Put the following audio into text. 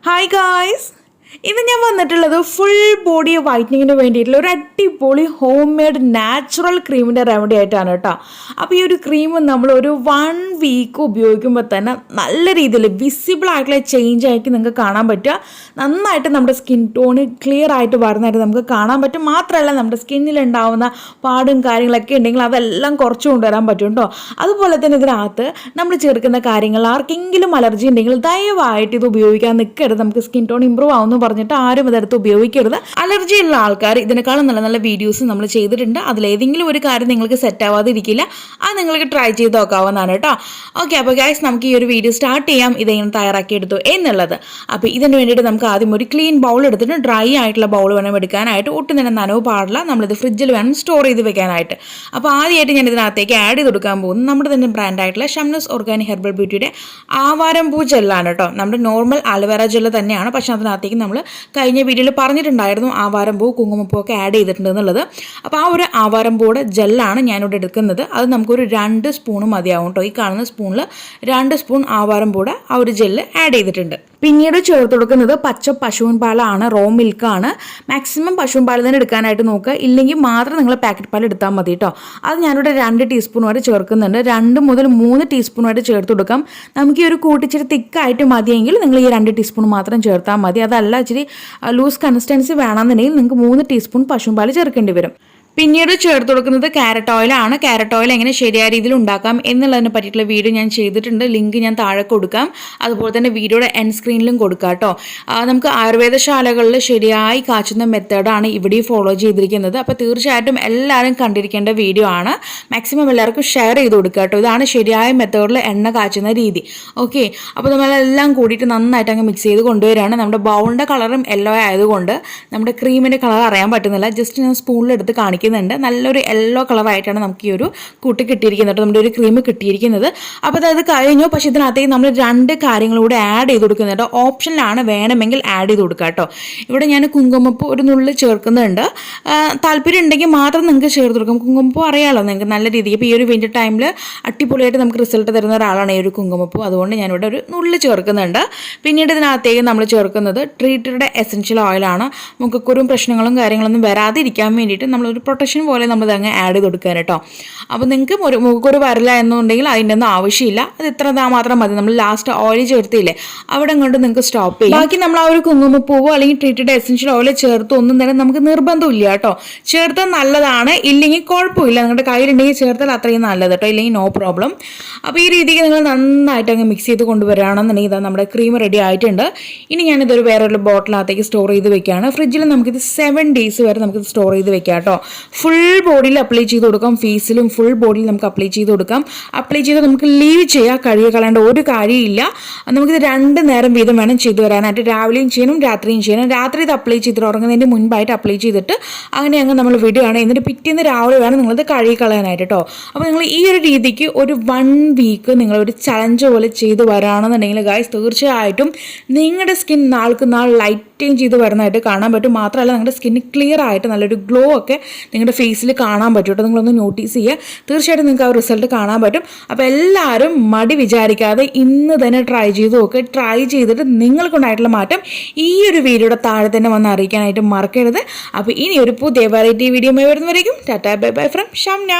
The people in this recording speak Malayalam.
Hi guys! ഇന്ന് ഞാൻ വന്നിട്ടുള്ളത് ഫുൾ ബോഡി വൈറ്റനിങ്ങിന് വേണ്ടിയിട്ടുള്ള ഒരു അടിപൊളി ഹോം മെയ്ഡ് നാച്ചുറൽ ക്രീമിൻ്റെ റെമഡി ആയിട്ടാണ് കേട്ടോ. അപ്പോൾ ഈ ഒരു ക്രീം നമ്മൾ ഒരു 1 വീക്ക് ഉപയോഗിക്കുമ്പോൾ തന്നെ നല്ല രീതിയിൽ വിസിബിൾ ആയിട്ടുള്ള ചേഞ്ച് ആയിട്ട് നിങ്ങൾക്ക് കാണാൻ പറ്റുക. നന്നായിട്ട് നമ്മുടെ സ്കിൻ ടോണ് ക്ലിയർ ആയിട്ട് വരുന്നതായിട്ട് നമുക്ക് കാണാൻ പറ്റും. മാത്രമല്ല നമ്മുടെ സ്കിന്നിലുണ്ടാവുന്ന പാടും കാര്യങ്ങളൊക്കെ ഉണ്ടെങ്കിൽ അതെല്ലാം കുറച്ച് കൊണ്ടുവരാൻ പറ്റും കേട്ടോ. അതുപോലെ തന്നെ ഇതിനകത്ത് നമ്മൾ ചേർക്കുന്ന കാര്യങ്ങൾ ആർക്കെങ്കിലും അലർജി ഉണ്ടെങ്കിൽ ദയവായിട്ട് ഇത് ഉപയോഗിക്കാൻ നിൽക്കരുത്. നമുക്ക് സ്കിൻ ടോൺ ഇമ്പ്രൂവ് ആവുന്നു പറഞ്ഞിട്ട് ആരും ഇതെടുത്ത് ഉപയോഗിക്കരുത്. അലർജി ഉള്ള ആൾക്കാർ ഇതിനേക്കാളും നല്ല നല്ല വീഡിയോസ് നമ്മൾ ചെയ്തിട്ടുണ്ട്. അതിലേതെങ്കിലും ഒരു കാര്യം നിങ്ങൾക്ക് സെറ്റ് ആവാതെ ഇരിക്കില്ല, അത് നിങ്ങൾക്ക് ട്രൈ ചെയ്ത് നോക്കാവുന്നതാണ് കേട്ടോ. ഓക്കെ, അപ്പോൾ ഗൈസ് നമുക്ക് ഈ ഒരു വീഡിയോ സ്റ്റാർട്ട് ചെയ്യാം. ഇതെങ്ങനെ തയ്യാറാക്കിയെടുത്തു എന്നുള്ളത്. അപ്പോൾ ഇതിന് വേണ്ടിയിട്ട് നമുക്ക് ആദ്യം ഒരു ക്ലീൻ ബൗൾ എടുത്തിട്ട് ഡ്രൈ ആയിട്ടുള്ള ബൗൾ വേണം എടുക്കാനായിട്ട്. ഒട്ടും തന്നെ നനവ് പാടില്ല. നമ്മളിത് ഫ്രിഡ്ജിൽ വേണം സ്റ്റോർ ചെയ്ത് വെക്കാനായിട്ട്. അപ്പോൾ ആദ്യമായിട്ട് ഞാൻ ഇതിനകത്തേക്ക് ആഡ് ചെയ്ത് കൊടുക്കാൻ പോകുന്നത് നമ്മുടെ തന്നെ ബ്രാൻഡായിട്ടുള്ള ഷംനുസ് ഓർഗാനി ഹെർബൽ ബ്യൂട്ടിയുടെ ആവാരം പൂ ജെല്ലാണ് കേട്ടോ. നമ്മുടെ നോർമൽ അലോവേറ ജെല്ല് തന്നെയാണ്, പക്ഷേ അതിനകത്തേക്ക് നമ്മൾ കഴിഞ്ഞ വീഡിയോയിൽ പറഞ്ഞിട്ടുണ്ടായിരുന്നു ആവാരം പൂ കുങ്കുമപ്പൂ ഒക്കെ ആഡ് ചെയ്തിട്ടുണ്ട് എന്നുള്ളത്. അപ്പോൾ ആ ഒരു ആവാരം പൂയുടെ ജെല്ലാണ് ഞാനിവിടെ എടുക്കുന്നത്. അത് നമുക്കൊരു 2 സ്പൂൺ മതിയാവും കേട്ടോ. ഈ കാണുന്ന സ്പൂണിൽ 2 സ്പൂൺ ആവാരം പൂയുടെ ആ ഒരു ജെല്ല് ആഡ് ചെയ്തിട്ടുണ്ട്. പിന്നീട് ചേർത്ത് കൊടുക്കുന്നത് പച്ച പശുവിൻ പാലാണ്, റോ മിൽക്കാണ്. മാക്സിമം പശുവിൻ പാൽ തന്നെ എടുക്കാനായിട്ട് നോക്കുക. ഇല്ലെങ്കിൽ മാത്രം നിങ്ങൾ പാക്കറ്റ് പാൽ എടുത്താൽ മതി കേട്ടോ. അത് ഞാനിവിടെ 2 ടീസ്പൂൺ വരെ ചേർക്കുന്നുണ്ട്. 2 മുതൽ 3 ടീസ്പൂൺ വരെ ചേർത്ത് കൊടുക്കാം. നമുക്ക് ഈ ഒരു കൂട്ടിച്ചിരി തിക്കായിട്ട് മതിയെങ്കിൽ നിങ്ങൾ ഈ 2 ടീസ്പൂൺ മാത്രം ചേർത്താൽ മതി. അതല്ല ഇച്ചിരി ലൂസ് കൺസിസ്റ്റൻസി വേണമെന്നുണ്ടെങ്കിൽ നിങ്ങൾക്ക് 3 ടീസ്പൂൺ പശുവിൻ പാൽ ചേർക്കേണ്ടി വരും. പിന്നീട് ചേർത്ത് കൊടുക്കുന്നത് ക്യാരറ്റ് ഓയിലാണ്. ക്യാരറ്റ് ഓയിൽ എങ്ങനെ ശരിയായ രീതിയിൽ ഉണ്ടാക്കാം എന്നുള്ളതിനെ പറ്റിയിട്ടുള്ള വീഡിയോ ഞാൻ ചെയ്തിട്ടുണ്ട്. ലിങ്ക് ഞാൻ താഴെ കൊടുക്കാം. അതുപോലെ തന്നെ വീഡിയോയുടെ എൻഡ് സ്ക്രീനിലും കൊടുക്കാം കേട്ടോ. നമുക്ക് ആയുർവേദശാലകളിൽ ശരിയായി കാച്ചുന്ന മെത്തേഡാണ് ഇവിടെ ഫോളോ ചെയ്തിരിക്കുന്നത്. അപ്പോൾ തീർച്ചയായിട്ടും എല്ലാവരും കണ്ടിരിക്കേണ്ട വീഡിയോ ആണ്. മാക്സിമം എല്ലാവർക്കും ഷെയർ ചെയ്ത് കൊടുക്കുക കേട്ടോ. ഇതാണ് ശരിയായ മെത്തേഡിൽ എണ്ണ കാച്ചുന്ന രീതി. ഓക്കെ, അപ്പോൾ നമ്മളെല്ലാം കൂടിയിട്ട് നന്നായിട്ട് അങ്ങ് മിക്സ് ചെയ്ത് കൊണ്ടുവരികയാണ്. നമ്മുടെ ബൗളിൻ്റെ കളറും യെല്ലോ ആയതുകൊണ്ട് നമ്മുടെ ക്രീമിൻ്റെ കളർ അറിയാൻ പറ്റുന്നില്ല. ജസ്റ്റ് ഞാൻ സ്പൂണിലെടുത്ത് കാണിക്കും. നല്ലൊരു യെല്ലോ കളറായിട്ടാണ് നമുക്ക് ഈ ഒരു കൂട്ട് കിട്ടിയിരിക്കുന്നത്, നമ്മുടെ ഒരു ക്രീം കിട്ടിയിരിക്കുന്നത്. അപ്പോൾ അത് കഴിഞ്ഞു. പക്ഷേ ഇതിനകത്തേക്ക് നമ്മൾ 2 കാര്യങ്ങളൂടെ ആഡ് ചെയ്ത് കൊടുക്കുന്നുണ്ട്. ഓപ്ഷനിലാണ്, വേണമെങ്കിൽ ആഡ് ചെയ്ത് കൊടുക്കുക കേട്ടോ. ഇവിടെ ഞാൻ കുങ്കുമപ്പൂ ഒരു നുള്ളി ചേർക്കുന്നുണ്ട്. താല്പര്യം ഉണ്ടെങ്കിൽ മാത്രം നിങ്ങൾക്ക് ചേർത്ത് കൊടുക്കാം. കുങ്കുമപ്പൂ അറിയാമല്ലോ നിങ്ങൾക്ക് നല്ല രീതിക്ക്. ഇപ്പോൾ ഈ ഒരു വിൻ്റർ ടൈമിൽ അടിപൊളിയായിട്ട് നമുക്ക് റിസൾട്ട് തരുന്ന ഒരാളാണ് ഈ ഒരു കുങ്കുമപ്പൂ. അതുകൊണ്ട് ഞാനിവിടെ ഒരു നുള്ളി ചേർക്കുന്നുണ്ട്. പിന്നീട് ഇതിനകത്തേക്ക് നമ്മൾ ചേർക്കുന്നത് ട്രീറ്റഡ് എസൻഷ്യൽ ഓയിലാണ്. മുഖക്കുരും പ്രശ്നങ്ങളും കാര്യങ്ങളൊന്നും വരാതിരിക്കാൻ വേണ്ടിയിട്ട് നമ്മളൊരു പ്രൊട്ടക്ഷൻ പോലെ നമ്മൾ അങ്ങ് ആഡ് ചെയ്ത് കൊടുക്കാൻ കേട്ടോ. അപ്പോൾ നിങ്ങൾക്ക് മുഖക്കുരു വരില്ല എന്നുണ്ടെങ്കിൽ അതിൻ്റെ ഒന്നും ആവശ്യമില്ല. അത് ഇത്ര മാത്രം മതി. നമ്മൾ ലാസ്റ്റ് ഓയിൽ ചേർത്തില്ലേ, അവിടെ കൊണ്ട് നിങ്ങൾക്ക് സ്റ്റോപ്പ് ചെയ്യാം. ബാക്കി നമ്മൾ ആ ഒരു കുങ്കുമപ്പൂവോ അല്ലെങ്കിൽ ട്രീറ്റഡ് എസൻഷ്യൽ ഓയിൽ ചേർത്ത് ഒന്നും തന്നെ നമുക്ക് നിർബന്ധമില്ല കേട്ടോ. ചേർത്താൽ നല്ലതാണ്, ഇല്ലെങ്കിൽ കുഴപ്പമില്ല. നിങ്ങളുടെ കയ്യിലുണ്ടെങ്കിൽ ചേർത്താൽ അത്രയും നല്ലത് കേട്ടോ, ഇല്ലെങ്കിൽ നോ പ്രോബ്ലം. അപ്പോൾ ഈ രീതിക്ക് നിങ്ങൾ നന്നായിട്ട് അങ്ങ് മിക്സ് ചെയ്ത് കൊണ്ടുവരികയാണെന്നുണ്ടെങ്കിൽ ഇതാ നമ്മുടെ ക്രീം റെഡി ആയിട്ടുണ്ട്. ഇനി ഞാനിതൊരു വേറൊരു ബോട്ടിനകത്തേക്ക് സ്റ്റോർ ചെയ്ത് വെക്കുകയാണ്. ഫ്രിഡ്ജിൽ നമുക്കിത് 7 ഡേയ്സ് വരെ നമുക്കിത് സ്റ്റോർ ചെയ്ത് വെക്കാം കേട്ടോ. ഫുൾ ബോഡിയിൽ അപ്ലൈ ചെയ്ത് കൊടുക്കാം. ഫേസിലും ഫുൾ ബോഡിയിൽ നമുക്ക് അപ്ലൈ ചെയ്ത് കൊടുക്കാം. അപ്ലൈ ചെയ്ത് നമുക്ക് ലീവ് ചെയ്യാം. കഴുകി കളയേണ്ട ഒരു കാര്യമില്ല. നമുക്കിത് 2 നേരം വീതം വേണം ചെയ്തു വരാനായിട്ട്. രാവിലെയും ചെയ്യണം, രാത്രിയും ചെയ്യണം. രാത്രി ഇത് അപ്ലൈ ചെയ്തിട്ട് ഉറങ്ങുന്നതിന് മുൻപായിട്ട് അപ്ലൈ ചെയ്തിട്ട് അങ്ങനെ അങ്ങ് നമ്മൾ വിടുകയാണ്. എന്നിട്ട് പിറ്റേന്ന് രാവിലെ വേണം നിങ്ങളിത് കഴുകി കളയാനായിട്ട് കേട്ടോ. അപ്പോൾ നിങ്ങൾ ഈ ഒരു രീതിക്ക് ഒരു 1 വീക്ക് നിങ്ങളൊരു ചലഞ്ച് പോലെ ചെയ്ത് വരാണെന്നുണ്ടെങ്കിൽ ഗൈസ് തീർച്ചയായിട്ടും നിങ്ങളുടെ സ്കിൻ നാൾക്ക് നാൾ ലൈറ്റേൺ ചെയ്ത് വരുന്നതായിട്ട് കാണാൻ പറ്റും. മാത്രമല്ല നിങ്ങളുടെ സ്കിന്ന് ക്ലിയർ ആയിട്ട് നല്ലൊരു ഗ്ലോ ഒക്കെ നിങ്ങളുടെ ഫേസിൽ കാണാൻ പറ്റും കേട്ടോ. നിങ്ങളൊന്ന് നോട്ടീസ് ചെയ്യുക. തീർച്ചയായിട്ടും നിങ്ങൾക്ക് ആ റിസൾട്ട് കാണാൻ പറ്റും. അപ്പോൾ എല്ലാവരും മടി വിചാരിക്കാതെ ഇന്ന് തന്നെ ട്രൈ ചെയ്ത് നോക്കുക. ട്രൈ ചെയ്തിട്ട് നിങ്ങൾക്കുണ്ടായിട്ടുള്ള മാറ്റം ഈ ഒരു വീഡിയോയുടെ താഴെ തന്നെ വന്ന് അറിയിക്കാനായിട്ട് മറക്കരുത്. അപ്പോൾ ഇനി ഒരു പുതിയ വെറൈറ്റി വീഡിയോ വരുന്നവരേക്കും tata bye bye from Shamna.